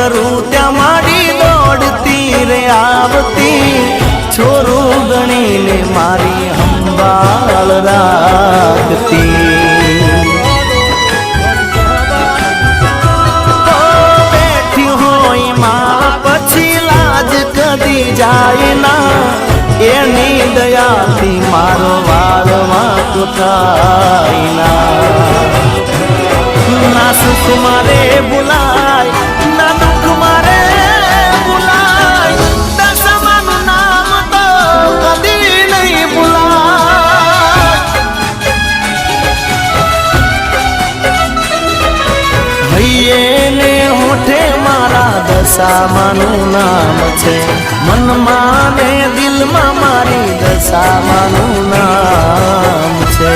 કરું ત્યાં માડી દોડતી રે આવતી છોરું ગણીને મારી સંભાળ રાખતી બેઠી હોય માં પછી લાજ કદી જાય ના એની દયાથી મારો વાળમાં કોઠાય ના સુખ મારે ભૂલાય ના દુઃખ મારે ભૂલાય દશામાનું નામ તો કદી નહીં ભૂલાય હૈયે ને હોઠે મારા દશામાનું નામ છે મનમાં ને દિલમાં મારી દશામાનું નામ છે।